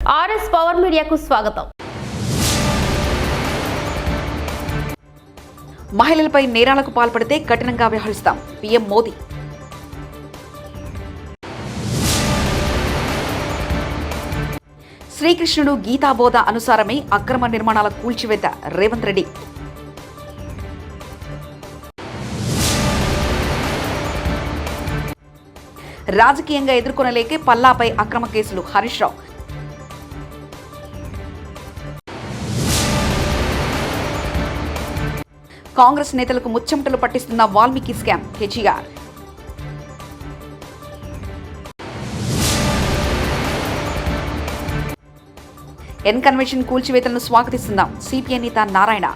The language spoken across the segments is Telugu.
ఆర్ఎస్ పవర్ మీడియాకు స్వాగతం. మహిళలపై నేరాలకు పాల్పడితే కఠినంగా వ్యవహరిస్తాం పీఎం మోదీ. శ్రీకృష్ణుడు గీతాబోధ అనుసారమే అక్రమ నిర్మాణాల కూల్చివేత రేవంత్ రెడ్డి. రాజకీయంగా ఎదుర్కొనలేకే పల్లాపై అక్రమ కేసులు హరీష్ రావు. కాంగ్రెస్ నేతలకు ముచ్చెమటలు పట్టిస్తున్న Valmiki scam KTR. N convention కూల్చివేతలను స్వాగతిస్తున్నాం సిపిఐ నేత నారాయణ.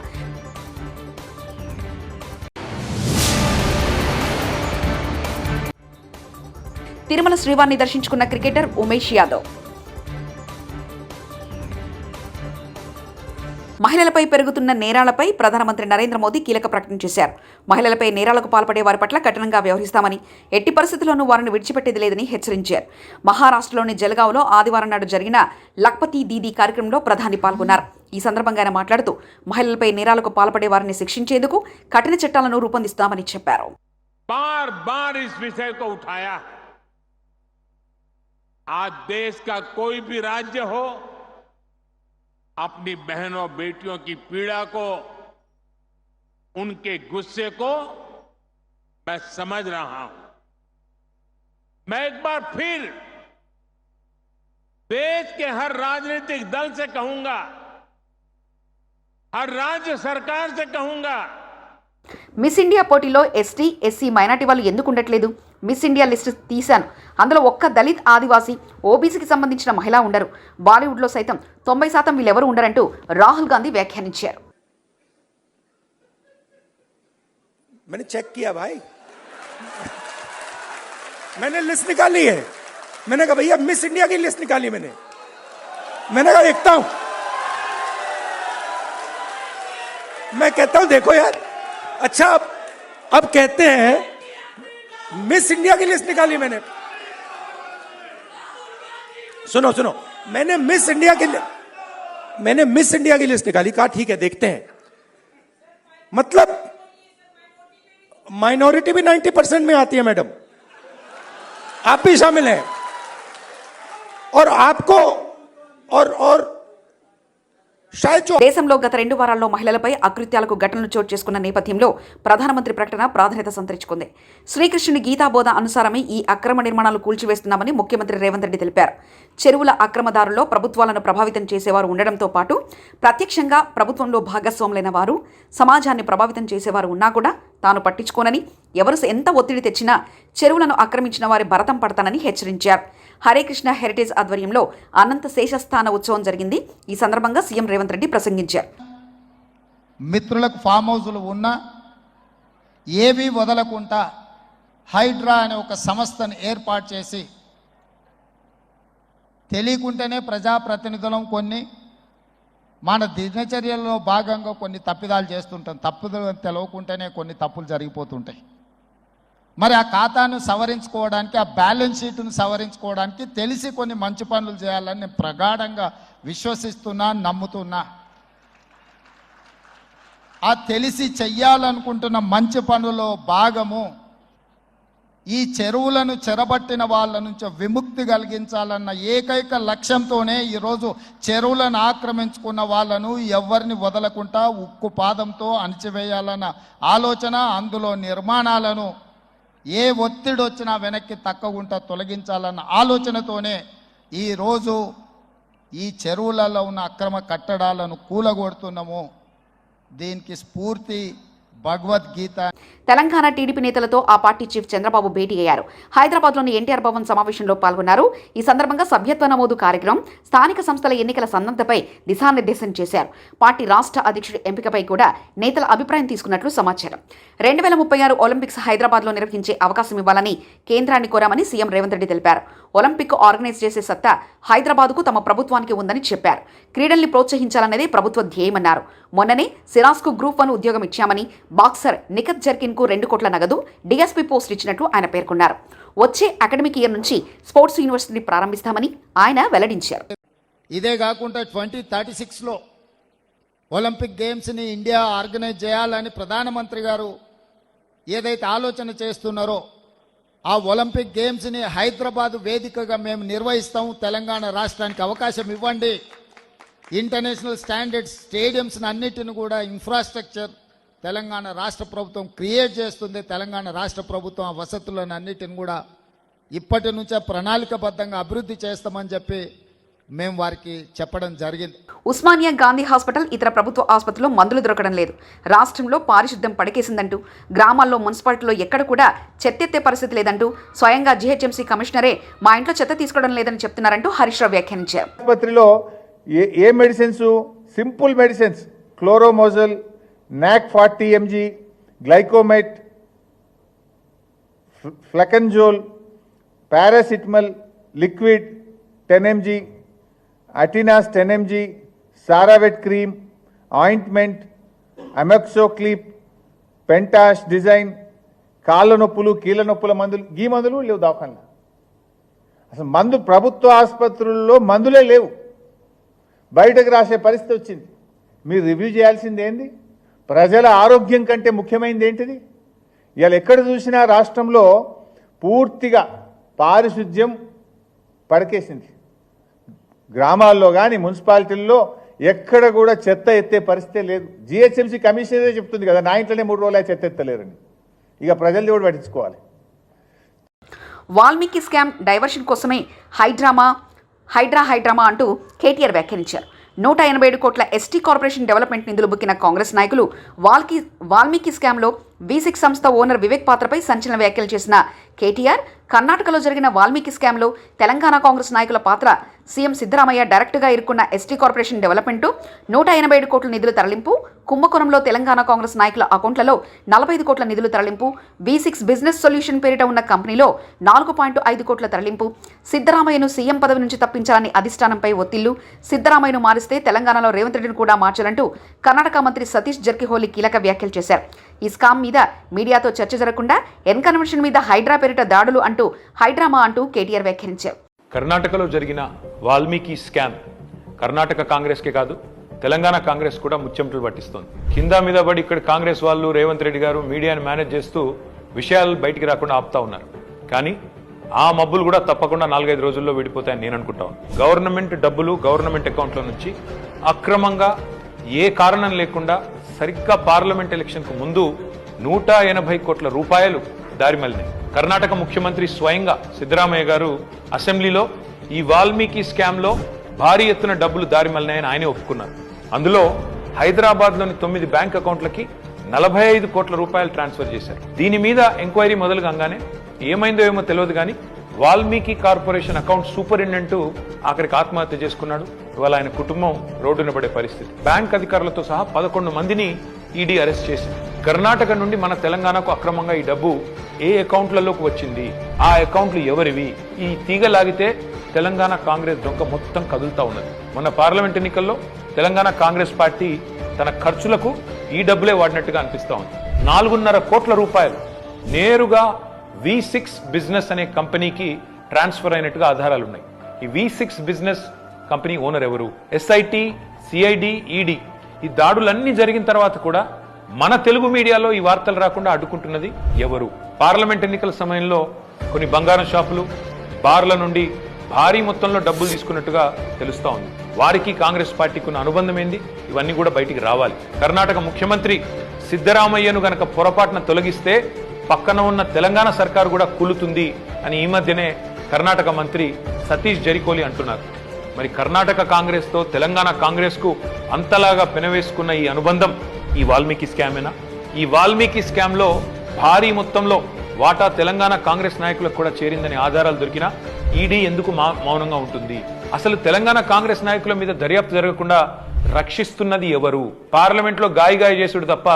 తిరుమల శ్రీవారిని దర్శించుకున్న క్రికెటర్ ఉమేష్ యాదవ్. మహిళలపై పెరుగుతున్న నేరాలపై ప్రధానమంత్రి నరేంద్ర మోదీ కీలక ప్రకటన చేశారు. మహిళలపై నేరాలకు పాల్పడే వారి పట్ల కఠినంగా వ్యవహరిస్తామని, ఎట్టి పరిస్థితుల్లోనూ వారిని విడిచిపెట్టేది లేదని హెచ్చరించారు. మహారాష్ట్రలోని జల్గావ్లో ఆదివారం నాడు జరిగిన లఖ్పతి దీదీ కార్యక్రమంలో ప్రధాని పాల్గొన్నారు. ఈ సందర్భంగా ఆయన మాట్లాడుతూ మహిళలపై నేరాలకు పాల్పడే వారిని శిక్షించేందుకు కఠిన చట్టాలను రూపొందిస్తామని చెప్పారు. आज देश का कोई भी राज्य हो, अपनी बहनों बेटियों की पीड़ा को, उनके गुस्से को मैं समझ रहा हूं. मैं एक बार फिर देश के हर राजनीतिक दल से कहूंगा, हर राज्य सरकार से कहूंगा, మిస్ ఇండియా పోటీలో ఎస్టీ, ఎస్సీ, మైనార్టీ వాళ్ళు ఎందుకు ఉండట్లేదు? మిస్ ఇండియా లిస్ట్ తీశాను, అందులో ఒక్క దళిత్, ఆదివాసీ, ఓబీసీకి సంబంధించిన మహిళ ఉండరు. బాలీవుడ్లో సైతం 90% వీళ్ళెవరూ ఉండరంటూ రాహుల్ గాంధీ వ్యాఖ్యానించారు. मैंने चेक किया भाई, मैंने लिस्ट निकाली है. मैंने कहा भैया मिस इंडिया की लिस्ट निकाली. मैंने कहा देखता हूं. मैं कहता हूं देखो यार, अच्छा अब कहते हैं मिस इंडिया की लिस्ट निकाली मैंने. सुनो मैंने मिस इंडिया की लिस्ट निकाली. कहा ठीक है देखते हैं. मतलब माइनॉरिटी भी 90% में आती है मैडम, आप भी शामिल हैं. और आपको और దేశంలో గత 2 వారాల్లో మహిళలపై అకృత్యాలకు ఘటనలు చోటు చేసుకున్న నేపథ్యంలో ప్రధానమంత్రి ప్రకటన ప్రాధాన్యత సంతరించుకుంది. శ్రీకృష్ణుని గీతాబోధ అనుసారమే ఈ అక్రమ నిర్మాణాలు కూల్చివేస్తున్నామని ముఖ్యమంత్రి రేవంత్ రెడ్డి తెలిపారు. చెరువుల అక్రమదారుల్లో ప్రభుత్వాలను ప్రభావితం చేసేవారు ఉండడంతో పాటు ప్రత్యక్షంగా ప్రభుత్వంలో భాగస్వాములైన వారు, సమాజాన్ని ప్రభావితం చేసేవారు ఉన్నా కూడా తాను పట్టించుకోనని, ఎవరు ఎంత ఒత్తిడి తెచ్చినా చెరువులను ఆక్రమించిన వారి భరతం పడతానని హెచ్చరించారు. హరే కృష్ణ హెరిటేజ్ ఆధ్వర్యంలో అనంత శేషస్థాన ఉత్సవం జరిగింది. ఈ సందర్భంగా సీఎం రేవంత్ రెడ్డి ప్రసంగించారు. మిత్రులకు ఫామ్ హౌజులు ఉన్నా ఏవి వదలకుండా హైడ్రా అనే ఒక సంస్థను ఏర్పాటు చేసి, తెలియకుంటేనే ప్రజాప్రతినిధులం కొన్ని మన దినచర్యల్లో భాగంగా కొన్ని తప్పిదాలు చేస్తుంటాం. తప్పులు తెలవకుంటేనే కొన్ని తప్పులు జరిగిపోతుంటాయి. మరి ఆ ఖాతాను సవరించుకోవడానికి, ఆ బ్యాలెన్స్ షీట్ను సవరించుకోవడానికి తెలిసి కొన్ని మంచి పనులు చేయాలని నేను ప్రగాఢంగా విశ్వసిస్తున్నా, నమ్ముతున్నా. ఆ తెలిసి చెయ్యాలనుకుంటున్న మంచి పనుల్లో భాగము ఈ చెరువులను చెరబట్టిన వాళ్ళ నుంచి విముక్తి కలిగించాలన్న ఏకైక లక్ష్యంతోనే ఈరోజు చెరువులను ఆక్రమించుకున్న వాళ్ళను ఎవరిని వదలకుండా ఉక్కు పాదంతో అణిచివేయాలన్న ఆలోచన, అందులో నిర్మాణాలను ఏ ఒత్తిడి వచ్చినా వెనక్కి తక్కకుండా తొలగించాలన్న ఆలోచనతోనే ఈరోజు ఈ చెరువులలో ఉన్న అక్రమ కట్టడాలను కూలగొడుతున్నాము. దీనికి స్ఫూర్తి భగవద్గీత. తెలంగాణ టీడీపీ నేతలతో ఆ పార్టీ చీఫ్ చంద్రబాబు భేటీ అయ్యారు. హైదరాబాద్లోని ఎన్టీఆర్ భవన్ సమావేశంలో పాల్గొన్నారు. ఈ సందర్భంగా సభ్యత్వ నమోదు కార్యక్రమం, స్థానిక సంస్థల ఎన్నికల సన్నద్ధపై దిశానిర్దేశం చేశారు. పార్టీ రాష్ట్ర అధ్యక్షుడి ఎంపికపై కూడా నేతల అభిప్రాయం తీసుకున్నట్లు సమాచారం. 2036 ఒలింపిక్స్ హైదరాబాద్లో నిర్వహించే అవకాశం ఇవ్వాలని కేంద్రాన్ని కోరామని సీఎం రేవంత్ రెడ్డి తెలిపారు. ఒలింపిక్ ఆర్గనైజ్ చేసే సత్తా హైదరాబాద్కు తమ ప్రభుత్వానికి ఉందని చెప్పారు. క్రీడల్ని ప్రోత్సహించాలనేదే ప్రభుత్వ ధ్యేయమన్నారు. మొన్ననే సిరాస్కు గ్రూప్ 1 ఉద్యోగం ఇచ్చామని, బాక్సర్ నిఖత్ జర్కిన్కు 2 కోట్ల నగదు, డీఎస్పీ పోస్ట్ ఇచ్చినట్లు ఆయన పేర్కొన్నారు. వచ్చే అకాడమిక్ ఇయర్ నుంచి స్పోర్ట్స్ యూనివర్సిటీని ప్రారంభిస్తామని ఆయన వెల్లడించారు. ఇదే కాకుండా 2036లో ఒలింపిక్ గేమ్స్ని ఇండియా ఆర్గనైజ్ చేయాలని ప్రధానమంత్రి గారు ఏదైతే ఆలోచన చేస్తున్నారో ఆ ఒలింపిక్ గేమ్స్ని హైదరాబాద్ వేదికగా మేము నిర్వహిస్తాం. తెలంగాణ రాష్ట్రానికి అవకాశం ఇవ్వండి. ఇంటర్నేషనల్ స్టాండర్డ్స్ స్టేడియంస్ని అన్నిటిని కూడా ఇన్ఫ్రాస్ట్రక్చర్ తెలంగాణ రాష్ట్ర ప్రభుత్వం క్రియేట్ చేస్తుంది. తెలంగాణ రాష్ట్ర ప్రభుత్వం ఆ వసతులను అన్నిటిని కూడా ఇప్పటి నుంచే ప్రణాళికబద్ధంగా అభివృద్ధి చేస్తామని చెప్పి మేము వారికి చెప్పడం జరిగింది. ఉస్మానియా గాంధీ హాస్పిటల్ ఇతర ప్రభుత్వ ఆసుపత్రుల్లో మందులు దొరకడం లేదు. రాష్ట్రంలో పారిశుద్ధ్యం పడకేసిందంటూ, గ్రామాల్లో మున్సిపాలిటీలో ఎక్కడ కూడా చెత్తెత్తే పరిస్థితి లేదంటూ స్వయంగా జీహెచ్ఎంసీ కమిషనరే మా ఇంట్లో చెత్త తీసుకోవడం లేదని చెప్తున్నారంటూ హరీష్ రావు వ్యాఖ్యానించారు. ఆసుపత్రిలో ఏ మెడిసిన్స్, సింపుల్ మెడిసిన్స్, క్లోరోమోజల్, నాక్ 40 mg, గ్లైకోమైట్, ఫ్లెకన్జోల్, పారాసిటమల్ లిక్విడ్ 10 mg, అటినాస్ 10 mg, సారావెట్ క్రీమ్, ఆయింట్మెంట్, అమెక్సోక్లిప్, పెంటాష్ డిజైన్, కాళ్ళ నొప్పులు, కీళ్ళ నొప్పుల మందులు, ఈ మందులు లేవు దవాఖానలో. అసలు మందు ప్రభుత్వ ఆసుపత్రుల్లో మందులే లేవు. బయటకు రాసే పరిస్థితి వచ్చింది. మీరు రివ్యూ చేయాల్సింది ఏంది? ప్రజల ఆరోగ్యం కంటే ముఖ్యమైనది ఏంటిది? ఇవాళ ఎక్కడ చూసినా రాష్ట్రంలో పూర్తిగా పారిశుద్ధ్యం పడకేసింది. గ్రామాల్లో కానీ మున్సిపాలిటీల్లో ఎక్కడ కూడా చెత్త ఎత్తే పరిస్థితే లేదు. జిహెచ్ఎంసీ కమిషనరే చెప్తుంది కదా, నా ఇంట్లోనే 3 రోజులు చెత్త ఎత్తలేరని. ఇక ప్రజలు కూడా పట్టించుకోవాలి. వాల్మీకి స్కామ్ డైవర్షన్ కోసమే హైడ్రామా అంటూ కేటీఆర్ వ్యాఖ్యానించారు. 187 కోట్ల ఎస్టీ కార్పొరేషన్ డెవలప్మెంట్ నిధులు బుక్కిన కాంగ్రెస్ నాయకులు వాల్మీకి స్కామ్లో V6 సంస్థ ఓనర్ వివేక్ పాత్రపై సంచలన వ్యాఖ్యలు చేసిన కేటీఆర్, కర్ణాటకలో జరిగిన వాల్మీకి స్కామ్లో తెలంగాణ కాంగ్రెస్ నాయకుల పాత్ర, సీఎం సిద్ధరామయ్య డైరెక్టుగా ఇరుక్కున్న ఎస్టీ కార్పొరేషన్ డెవలప్మెంట్, 187 కోట్ల నిధులు తరలింపు, కుంభకోణంలో తెలంగాణ కాంగ్రెస్ నాయకుల అకౌంట్లలో 45 కోట్ల నిధులు తరలింపు, V6 బిజినెస్ సొల్యూషన్ పేరిట ఉన్న కంపెనీలో 4.5 కోట్ల తరలింపు, సిద్ధరామయ్యను సీఎం పదవి నుంచి తప్పించాలని అధిష్టానంపై ఒత్తిళ్లు, సిద్ధరామయ్యను మారిస్తే తెలంగాణలో రేవంత్ రెడ్డిని కూడా మార్చాలంటూ కర్ణాటక మంత్రి సతీష్ జర్కిహోలీ కీలక వ్యాఖ్యలు చేశారు. ఈ స్కామ్ మీద మీడియాతో చర్చ జరగకుండా ఎన్కన్వెన్షన్ మీద హైడ్రా పేరిట దాడులు అంటూ హైడ్రామా అంటూ కేటీఆర్ వ్యాఖ్యానించారు. కర్ణాటకలో జరిగిన వాల్మీకి స్కామ్ కర్ణాటక కాంగ్రెస్కే కాదు, తెలంగాణ కాంగ్రెస్ కూడా ముచ్చెమటలు పట్టిస్తోంది. కింద మీద పడి ఇక్కడ కాంగ్రెస్ వాళ్ళు, రేవంత్ రెడ్డి గారు మీడియాను మేనేజ్ చేస్తూ విషయాలు బయటికి రాకుండా ఆపుతా ఉన్నారు. కానీ ఆ మబ్బులు కూడా తప్పకుండా 4-5 రోజుల్లో విడిపోతాయని నేను అనుకుంటాను. గవర్నమెంట్ డబ్బులు గవర్నమెంట్ అకౌంట్లో నుంచి అక్రమంగా ఏ కారణం లేకుండా సరిగ్గా పార్లమెంట్ ఎలక్షన్కు ముందు 180 కోట్ల రూపాయలు దారిమల్లినాయి. కర్ణాటక ముఖ్యమంత్రి స్వయంగా సిద్ధరామయ్య గారు అసెంబ్లీలో ఈ వాల్మీకి స్కామ్లో భారీ ఎత్తున డబ్బులు దారిమల్లినాయని ఆయనే ఒప్పుకున్నారు. అందులో హైదరాబాద్లోని 9 బ్యాంక్ అకౌంట్లకి 45 కోట్ల రూపాయలు ట్రాన్స్ఫర్ చేశారు. దీని మీద ఎంక్వైరీ మొదలు కాగానే ఏమైందో ఏమో తెలియదు కానీ వాల్మీకి కార్పొరేషన్ అకౌంట్ సూపరింటెండెంట్ ఆఖరికి ఆత్మహత్య చేసుకున్నాడు. ఇవాళ ఆయన కుటుంబం రోడ్డున పడే పరిస్థితి. బ్యాంక్ అధికారులతో సహా 11 మందిని ఈడీ అరెస్ట్ చేసింది. కర్ణాటక నుండి మన తెలంగాణకు అక్రమంగా ఈ డబ్బు ఏ అకౌంట్లలోకి వచ్చింది, ఆ అకౌంట్లు ఎవరివి, ఈ తీగ లాగితే తెలంగాణ కాంగ్రెస్ డొంక మొత్తం కదులుతా ఉన్నది. మొన్న పార్లమెంట్ ఎన్నికల్లో తెలంగాణ కాంగ్రెస్ పార్టీ తన ఖర్చులకు ఈ డబ్బులే వాడినట్టుగా అనిపిస్తా ఉంది. 4.5 కోట్ల రూపాయలు నేరుగా V6 బిజినెస్ అనే కంపెనీకి ట్రాన్స్ఫర్ అయినట్టుగా ఆధారాలు ఉన్నాయి. ఈ V6 బిజినెస్ కంపెనీ ఓనర్ ఎవరు? SIT, CID, ED ఈ దాడులన్నీ జరిగిన తర్వాత కూడా మన తెలుగు మీడియాలో ఈ వార్తలు రాకుండా అడ్డుకుంటున్నది ఎవరు? పార్లమెంట్ ఎన్నికల సమయంలో కొన్ని బంగారం షాపులు, బార్ల నుండి భారీ మొత్తంలో డబ్బులు తీసుకున్నట్టుగా తెలుస్తా ఉంది. వారికి కాంగ్రెస్ పార్టీకి ఉన్న అనుబంధం ఏంది? ఇవన్నీ కూడా బయటికి రావాలి. కర్ణాటక ముఖ్యమంత్రి సిద్ధరామయ్యను గనక పొరపాటున తొలగిస్తే పక్కన ఉన్న తెలంగాణ సర్కారు కూడా కూలుతుంది అని ఈ మధ్యనే కర్ణాటక మంత్రి సతీష్ జరికోలి అంటున్నారు. మరి కర్ణాటక కాంగ్రెస్ తో తెలంగాణ కాంగ్రెస్ కు అంతలాగా పెనవేసుకున్న ఈ అనుబంధం ఈ వాల్మీకి స్కామేనా? ఈ వాల్మీకి స్కామ్ లో భారీ మొత్తంలో వాటా తెలంగాణ కాంగ్రెస్ నాయకులకు కూడా చేరిందని ఆధారాలు దొరికినా ఈడీ ఎందుకు మౌనంగా ఉంటుంది? అసలు తెలంగాణ కాంగ్రెస్ నాయకుల మీద దర్యాప్తు జరగకుండా రక్షిస్తున్నది ఎవరు? పార్లమెంట్లో గాయ చేసుడు తప్ప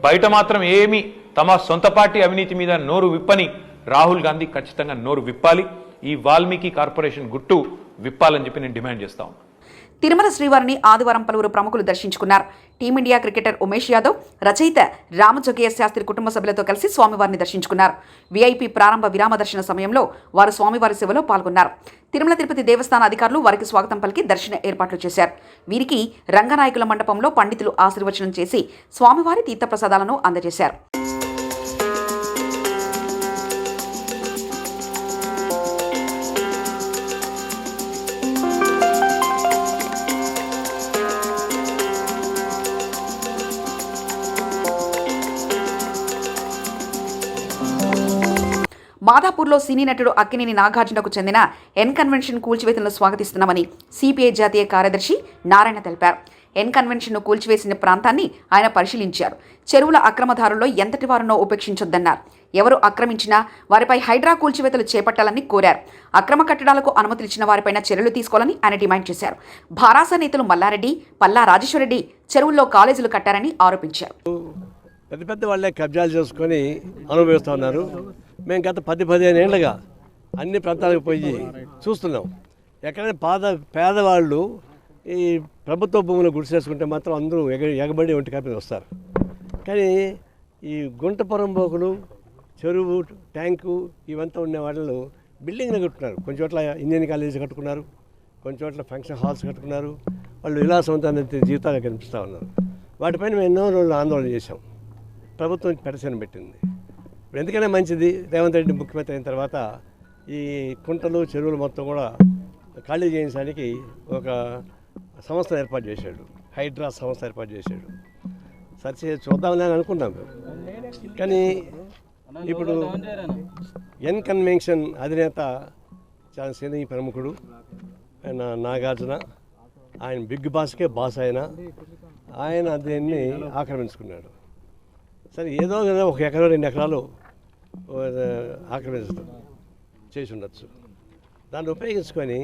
బయట మాత్రం ఏమీ తమ సొంత పార్టీ అవినీతి మీద నోరు విప్పని రాహుల్ గాంధీ ఖచ్చితంగా నోరు విప్పాలి. ఈ వాల్మీకి కార్పొరేషన్ గుట్టు విప్పాలని చెప్పి నేను డిమాండ్ చేస్తా ఉన్నాను. తిరుమల శ్రీవారిని ఆదివారం పలువురు ప్రముఖులు దర్శించుకున్నారు. టీమిండియా క్రికెటర్ ఉమేష్ యాదవ్, రచయిత రామజోగయ్య శాస్త్రి కుటుంబ సభ్యులతో కలిసి స్వామివారిని దర్శించుకున్నారు. వీఐపీ ప్రారంభ విరామ దర్శన సమయంలో వారు స్వామివారి సేవలో పాల్గొన్నారు. తిరుమల తిరుపతి దేవస్థాన అధికారులు వారికి స్వాగతం పలికి దర్శన ఏర్పాట్లు చేశారు. వీరికి రంగనాయకుల మండపంలో పండితులు ఆశీర్వచనం చేసి స్వామివారి తీర్థప్రసాదాలను అందజేశారు. మాదాపూర్లో సినీ నటుడు అక్కినేని నాగార్జునకు చెందిన ఎన్ కన్వెన్షన్ కూల్చివేతలను స్వాగతిస్తున్నామని సిపిఐ జాతీయ కార్యదర్శి నారాయణ తెలిపారు. ఎన్ కన్వెన్షన్ను కూల్చివేసిన ప్రాంతాన్ని ఆయన పరిశీలించారు. చెరువుల అక్రమదారుల్లో ఎంతటి వారినో ఉపేక్షించొద్దన్నారు. ఎవరు ఆక్రమించినా వారిపై హైడ్రా కూల్చివేతలు చేపట్టాలని కోరారు. అక్రమ కట్టడాలకు అనుమతులిచ్చిన వారిపైన చర్యలు తీసుకోవాలని ఆయన డిమాండ్ చేశారు. భారాస నేతలు మల్లారెడ్డి, పల్లా రాజేశ్వరరెడ్డి చెరువుల్లో కాలేజీలు కట్టారని ఆరోపించారు. పెద్ద పెద్ద వాళ్ళే కబ్జాలు చేసుకొని అనుభవిస్తూ ఉన్నారు. మేము గత 10-15 ఏళ్ళుగా అన్ని ప్రాంతాలకు పోయి చూస్తున్నాం. ఎక్కడైనా పేదవాళ్ళు ఈ ప్రభుత్వ భూములు గుడిసేసుకుంటే మాత్రం అందరూ ఎగబడి ఒంటి కాపీ వస్తారు. కానీ ఈ గుంట పొరంబోకులు, చెరువు, ట్యాంకు ఇవంతా ఉండే వాళ్ళు బిల్డింగ్లు కట్టుకున్నారు. కొంచెం చోట్ల ఇంజనీరింగ్ కాలేజీ కట్టుకున్నారు, కొంచెం చోట్ల ఫంక్షన్ హాల్స్ కట్టుకున్నారు. వాళ్ళు విలాసవంతమైన జీవితాలు కనిపిస్తూ ఉన్నారు. వాటిపైన మేము ఎన్నో రోజులు ఆందోళన చేశాం. ప్రభుత్వం పెడసెన పెట్టింది. ఇప్పుడు ఎందుకైనా మంచిది, రేవంత్ రెడ్డి ముఖ్యమంత్రి అయిన తర్వాత ఈ కుంటలు, చెరువులు మొత్తం కూడా ఖాళీ చేయించడానికి ఒక సంస్థ ఏర్పాటు చేశాడు. హైడ్రా సంస్థ ఏర్పాటు చేశాడు. సరి చూద్దామని అని అనుకున్నాం. కానీ ఇప్పుడు ఎన్ కన్వెన్షన్ అధినేత చాలా సినీ ప్రముఖుడు ఆయన నాగార్జున, ఆయన బిగ్ బాస్కే బాస్ ఆయన దీన్ని ఆక్రమించుకున్నాడు. సరే ఏదో ఒక ఎకరం 2 ఎకరాలు ఆక్రమించడం చేసి ఉండొచ్చు. దాన్ని ఉపయోగించుకొని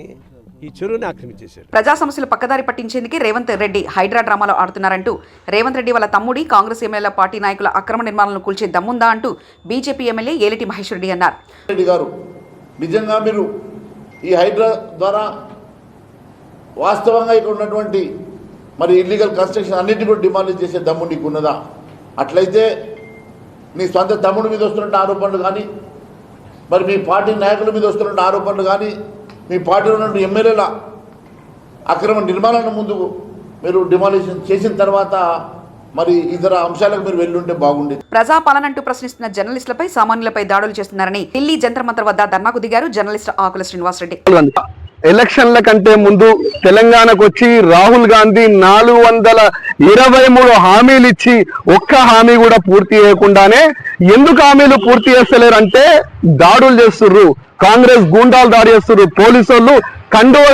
ఈ చెరువుని ఆక్రమించేశారు. ప్రజా సమస్యలు పక్కదారి పట్టించేందుకే రేవంత్ రెడ్డి హైడ్రా డ్రామాలో ఆడుతున్నారంటూ రేవంత్ రెడ్డి వాళ్ళ తమ్ముడి కాంగ్రెస్ ఎమ్మెల్యే పార్టీ నాయకుల అక్రమ నిర్మాణాలను కూల్చే దమ్ముందా అంటూ బీజేపీ ఎమ్మెల్యే ఏలిటి మహేష్ రెడ్డి అన్నారు. రెడ్డి గారు, నిజంగా మీరు ఈ హైడ్రా ద్వారా వాస్తవంగా ఇక్కడ ఉన్నటువంటి మరి ఇల్లీగల్ కన్స్ట్రక్షన్ అన్నింటినీ కూడా డిమాలిష్ చేసే దమ్ము నీకు ఉన్నదా? అట్లయితే నీ సొంత తమ్ముడి మీద వస్తున్న ఆరోపణలు కానీ, మరి మీ పార్టీ నాయకుల మీద వస్తున్న ఆరోపణలు కానీ, మీ పార్టీలో ఉన్న ఎమ్మెల్యేల అక్రమ నిర్మాణాలను ముందు మీరు డిమాలిషన్ చేసిన తర్వాత మరి ఇతర అంశాలకు మీరు వెళ్ళుంటే బాగుండేది. ప్రజాపాలనంటూ ప్రశ్నిస్తున్న జర్నలిస్టులపై, సామాన్యులపై దాడులు చేస్తున్నారని ఢిల్లీ జంతర్ మంతర్ వద్ద ధర్నాకు దిగారు జర్నలిస్ట్ ఆకుల శ్రీనివాసరెడ్డి. ఎలక్షన్ల కంటే ముందు తెలంగాణకు వచ్చి రాహుల్ గాంధీ 423 హామీలు ఇచ్చి ఒక్క హామీ కూడా పూర్తి చేయకుండానే ఎందుకు హామీలు పూర్తి చేస్తలేరంటే దాడులు చేస్తుర్రు. కాంగ్రెస్ గూండాలు దాడి చేస్తుర్రు. పోలీసు వాళ్ళు కండువ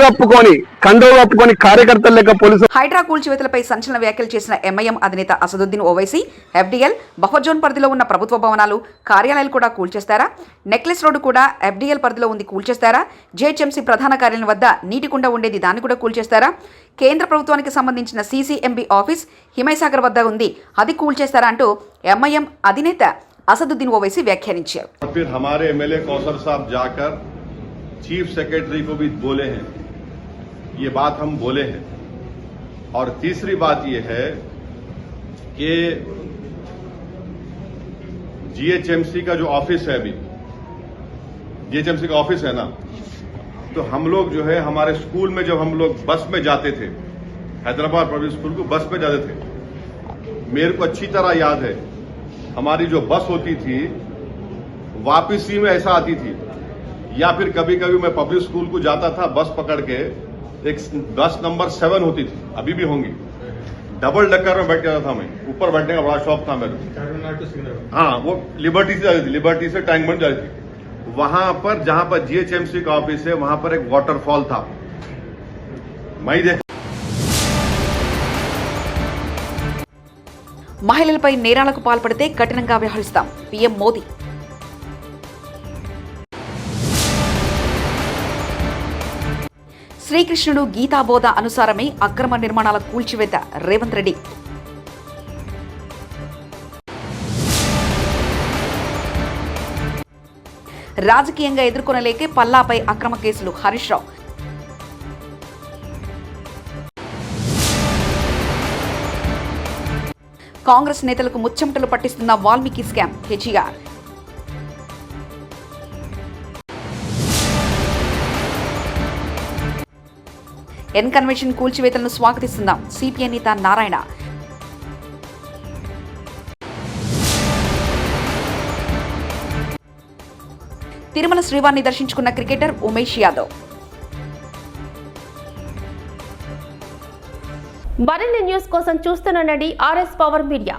కప్పుకొని కార్యకర్తలు లెక్క పోలీసు. హైడ్రా కూల్చివేతలపై సంచలన వ్యాఖ్యలు చేసిన ఎంఐఎం అధినేత అసదుద్దీన్ ఓవైసీ, ఎఫ్డీఎల్ బఫర్ జోన్ పరిధిలో ఉన్న ప్రభుత్వ భవనాలు, కార్యాలయాలు కూడా కూల్చేస్తారా? నెక్లెస్ రోడ్డు కూడా ఎఫ్డీఎల్ పరిధిలో ఉంది, కూల్చేస్తారా? జేహెచ్ఎంసీ ప్రధాన కార్యాలయం వద్ద నీటి కుండ ఉండేది, దాన్ని కూడా కూల్చేస్తారా? కేంద్ర ప్రభుత్వానికి సంబంధించిన సీసీఎంబీ ఆఫీస్ హిమైసాగర్ వద్ద ఉంది, అది కూల్చేస్తారా అంటూ ఎంఐఎం అధినేత అసదుద్దీన్ ఓవైసీ వ్యాఖ్యానించారు. चीफ सेक्रेटरी को भी बोले हैं, ये बात हम बोले हैं. और तीसरी बात ये है कि जीएचएमसी का जो ऑफिस है, अभी जीएचएमसी का ऑफिस है ना, तो हम लोग जो है हमारे स्कूल में जब हम लोग बस में जाते थे, हैदराबाद पब्लिक स्कूल को बस में जाते थे, मेरे को अच्छी तरह याद है हमारी जो बस होती थी वापसी में ऐसा आती थी, या फिर कभी कभी मैं पब्लिक स्कूल को जाता था बस पकड़ के, एक बस नंबर 7 होती थी, अभी भी होंगी, डबल डकर में बैठ जाता था मैं, ऊपर बैठने का बड़ा शौक था मेरे. हाँ, वो लिबर्टी से जाती थी, लिबर्टी से टैंक बन जाती थी. वहां पर जहां पर जीएचएमसी का ऑफिस है वहां पर एक वाटरफॉल था, मैं देख. మహిళలపై నేరాలకు పాల్పడితే కఠినంగా వ్యవహరిస్తాం, పీఎం మోదీ. శ్రీకృష్ణుడు గీతాబోధ అనుసారమే అక్రమ నిర్మాణాల కూల్చివేత, రేవంత్ రెడ్డి. రాజకీయంగా ఎదుర్కొనలేకే పల్లాపై అక్రమ కేసులు, హరీష్ రావు. కాంగ్రెస్ నేతలకు ముచ్చెమటలు పట్టిస్తున్న Valmiki scam KTR. N convention కూల్చివేతలను స్వాగతిస్తున్నాం సిపిఐ నేత నారాయణ. తిరుమల శ్రీవారిని దర్శించుకున్న క్రికెటర్ ఉమేష్ యాదవ్. మరిన్ని న్యూస్ కోసం చూస్తూనండి RS పవర్ మీడియా.